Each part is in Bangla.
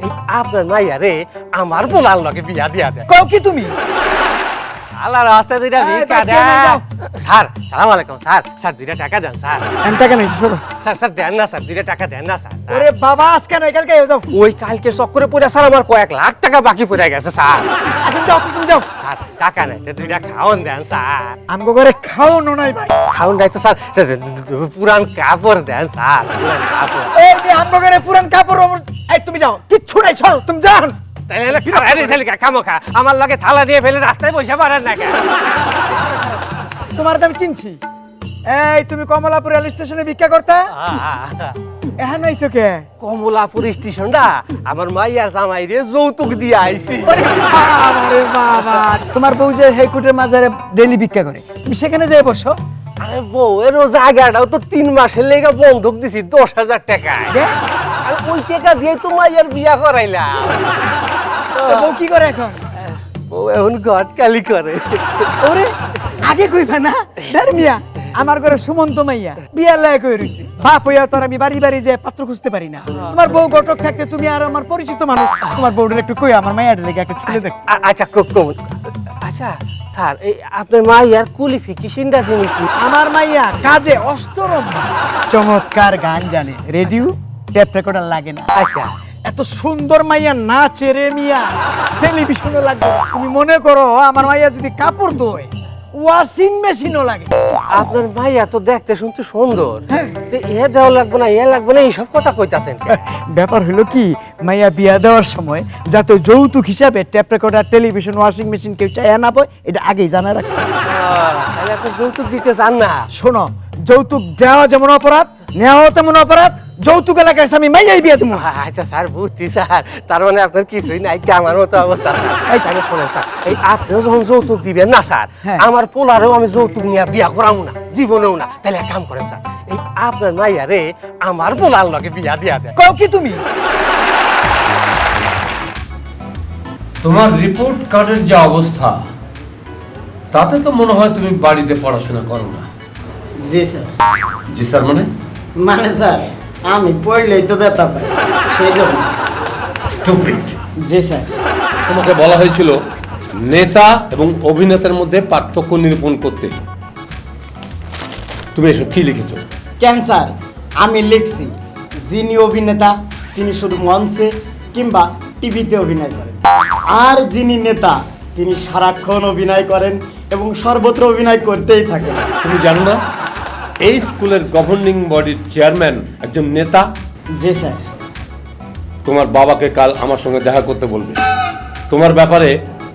এই আপনার মাইয়া রে আমার পোলার লগে বিয়া দিয়া দেয়। কও কি তুমি? আল্লাহ রাস্তায় দুইটা ভিক্ষা দেন। স্যার সালাম আলাইকুম স্যার। স্যার 2টা টাকা দেন স্যার। আমি টাকা নাই সরো। স্যার স্যার দেন না স্যার, 2টা টাকা দেন না স্যার। ওরে বাবা আজকে না কালকে যাও। ওই কালকে চক্করে পড়ে স্যার আমার কয়েক লাখ টাকা বাকি পড়ে গেছে স্যার। এখন যাও তুমি যাও। স্যার টাকা নাই, 2টা খাওন দেন স্যার। আমগো ঘরে খাওয়ানো নাই ভাই। খাওন নাই তো স্যার, পুরান কাপড় দেন স্যার, পুরান কাপড়। এই আমগো ঘরে পুরান কাপড়। এই তুমি যাও, কিচ্ছু নাই সরো তুমি যান। তাহলে খাওয়াই ছেলেকা খামোখা আমার লগে থালা দিয়ে ফেলে রাস্তায় বসে পারেন না কেন? তোমার তো আমি চিনছি। এই তুমি কমলাপুর রেল স্টেশনে ভিক্ষা করতে এখন আইছো কে? কমলাপুর স্টেশনটা আমার মাইয়ার জামাই রে যৌতুক দিয়ে আইছি। ওরে বাবা রে বাবা, তোমার বউ যে হেকুটের মাঝারে ডেইলি ভিক্ষা করে, তুমি সেখানে যাই বসো। আরে বউ এর জায়গাটাও তো 3 মাসের লেগে বন্ধক দিছি 10,000 টাকায়। আর ওই টাকা দিয়ে তো মাইয়ার বিয়া করাইলাম। তো বউ কি করে এখন? বউ এখন গটকালি করে। ওরে আগে কইবা না ধর্মিয়া, আমার ঘরে সুমন্ত মাইয়া বিয়ার লায়ক হয়ে রইছে। বাপ হইয়া তোর আমি বাড়ি বাড়ি যে পাত্র খুঁজতে পারি না। তোমার বউ গটক থাকতে তুমি আর আমার পরিচিত মানুষ, তোমার বউটার একটু কই আমার মাইয়াটার লেগে একটা ছেলে দেখ। আচ্ছা কম। আচ্ছা স্যার এই আপনার মাইয়ার কোয়ালিফিকেশনটা জানি কি? আমার মাইয়া কাজে অষ্টরম, চমৎকার গান জানে, রেডিও টেপ রেকর্ডার লাগে না। আচ্ছা এত সুন্দর মাইয়া নাচে রে মিয়া, টেলিভিশনে লাগবে। তুমি মনে করো আমার মাইয়া যদি কাপড় ধোয় ওয়াশিং মেশিনও লাগে। আপনার ভাইয়া তো দেখতে শুনতে সুন্দর, হ্যাঁ। তো এ দেওয়া লাগবে না এ লাগবে না এইসব কথা কইতাছেন কেন? ব্যাপার হলো কি, মাইয়া বিয়া দেওয়ার সময় যাতে যৌতুক হিসাবে tape recorder, television, washing machine কেউ চায় না বই, এটা আগেই জানা রাখে। তাহলে আপনি যৌতুক দিতে চান না? শোনো, যৌতুক দেওয়া যেমন অপরাধ, নেওয়াও তেমন অপরাধ। যৌতুক এলাকায় আমি মাইয়াই বিয়া দেবো। আচ্ছা স্যার বুঝছি স্যার, তার মানে আপনার কিছুই নাই কি আমার মতো অবস্থা স্যার। এই তাহলে শোনেন স্যার, এই আপনিও যখন যৌতুক দিবেন না স্যার, হ্যাঁ। আমার পোলারেও আমি যৌতুক নিয়ে বিয়া করাবো না, জীবনেও না। তাহলে এক কাম করেন স্যার, এই আপনার মাইয়া রে আমার পোলার লগে বিয়া দিয়া দেয়। কও কি তুমি? তোমার রিপোর্ট কার্ডের যে অবস্থা, তাতে তো মনে হয় তুমি বাড়িতে পড়াশোনা করো না। জি স্যার। জি স্যার মানে স্যার আমি পড়লেই তো ব্যথা পাই, সেই জন্য। স্টুপিড। জি স্যার। তোমাকে বলা হয়েছিল নেতা এবং অভিনেতার মধ্যে পার্থক্য নিরূপণ করতে। তুমি এসব কি লিখেছো? কেন স্যার, আমি লিখছি যিনি অভিনেতা তিনি শুধু মঞ্চে কিংবা টিভিতে অভিনয় করেন, আর যিনি নেতা তিনি সারাক্ষণ অভিনয় করেন এবং সর্বত্র অভিনয় করতেই থাকেন। তুমি জানো না এই স্কুলের গভর্নিং বডির চেয়ারম্যান একজন নেতা? জি স্যার। তোমার বাবাকে কাল আমার সঙ্গে দেখা করতে বলবে, তোমার ব্যাপারে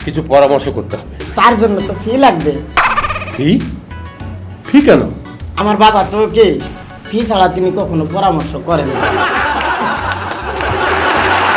কিছু পরামর্শ করতে হবে। তার জন্য তো ফি লাগবে। ফি? ফি কেন? আমার বাবা তো কে, ফি ছাড়া তিনি কখনো পরামর্শ করেন না।